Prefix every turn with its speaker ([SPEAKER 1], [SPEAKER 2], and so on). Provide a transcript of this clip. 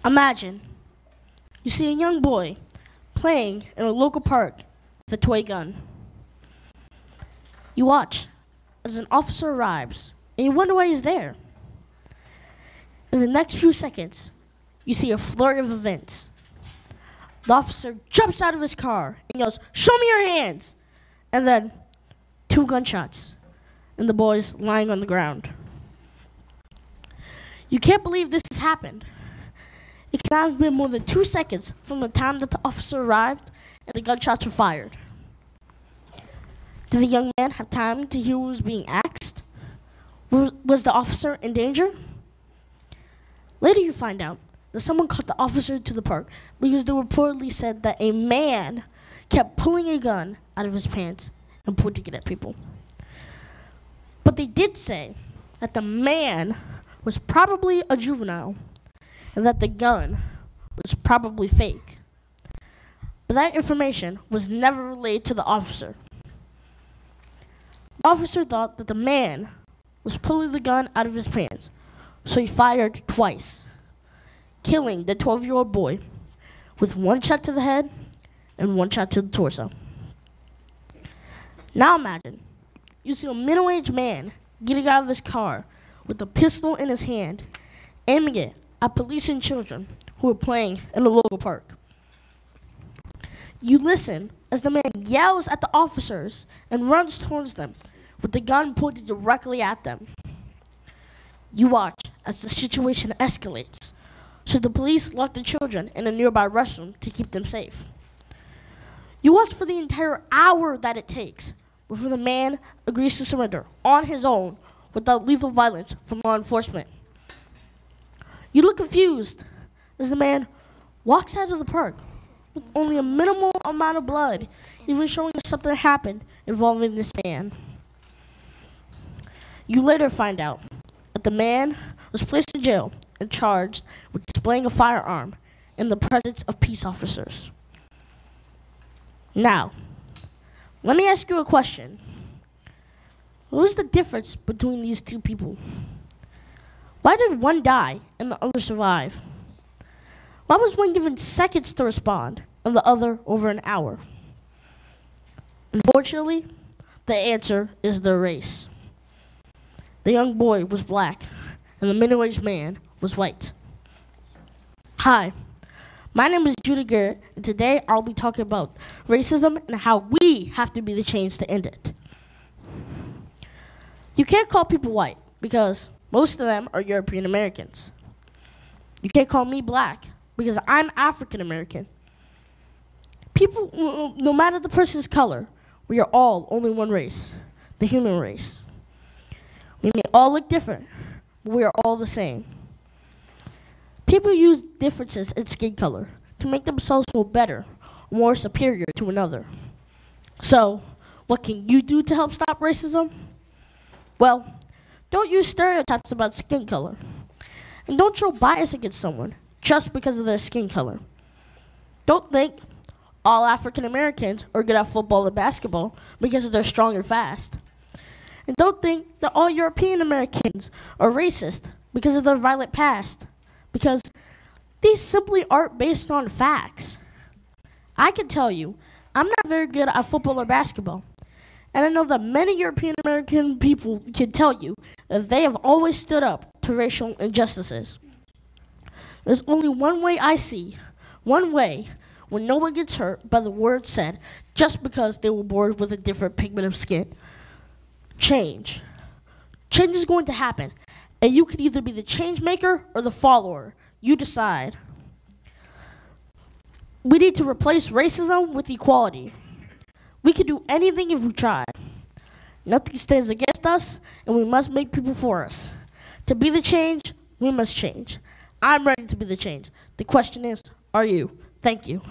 [SPEAKER 1] Imagine you see a young boy playing in a local park with a toy gun. You watch as an officer arrives, and you wonder why he's there. In the next few seconds, you see a flurry of events. The officer jumps out of his car and yells, "Show me your hands!" And then 2 gunshots, and the boy's lying on the ground. You can't believe this has happened. It cannot have been more than 2 seconds from the time that the officer arrived and the gunshots were fired. Did the young man have time to hear what was being asked? Was the officer in danger? Later you find out that someone caught the officer to the park because they reportedly said that a man kept pulling a gun out of his pants and pointing it at people. But they did say that the man was probably a juvenile and that the gun was probably fake. But that information was never relayed to the officer. The officer thought that the man was pulling the gun out of his pants, so he fired twice, killing the 12-year-old boy with 1 shot to the head and 1 shot to the torso. Now imagine you see a middle-aged man getting out of his car with a pistol in his hand, aiming it at police and children who were playing in a local park. You listen as the man yells at the officers and runs towards them with the gun pointed directly at them. You watch as the situation escalates, so the police lock the children in a nearby restroom to keep them safe. You watch for the entire hour that it takes before the man agrees to surrender on his own without lethal violence from law enforcement. You look confused as the man walks out of the park with only a minimal amount of blood, even showing that something happened involving this man. You later find out that the man was placed in jail and charged with displaying a firearm in the presence of peace officers. Now, let me ask you a question. What was the difference between these 2 people? Why did one die and the other survive? Why was one given seconds to respond and the other over an hour? Unfortunately, the answer is their race. The young boy was black, and the middle-aged man was white. Hi, my name is Garrett, and today I'll be talking about racism and how we have to be the change to end it. You can't call people white because most of them are European Americans. You can't call me black because I'm African American. People, no matter the person's color, we are all only one race, the human race. We may all look different, but we are all the same. People use differences in skin color to make themselves feel better or more superior to another. So, what can you do to help stop racism? Well, don't use stereotypes about skin color. And don't show bias against someone just because of their skin color. Don't think all African Americans are good at football and basketball because they're strong and fast. And don't think that all European Americans are racist because of their violent past, because these simply aren't based on facts. I can tell you, I'm not very good at football or basketball, and I know that many European American people can tell you that they have always stood up to racial injustices. There's only one way I see, one way when no one gets hurt by the words said just because they were born with a different pigment of skin. Change. Change is going to happen, and you can either be the change maker or the follower. You decide. We need to replace racism with equality. We can do anything if we try. Nothing stands against us, and we must make people for us. To be the change, we must change. I'm ready to be the change. The question is, are you? Thank you.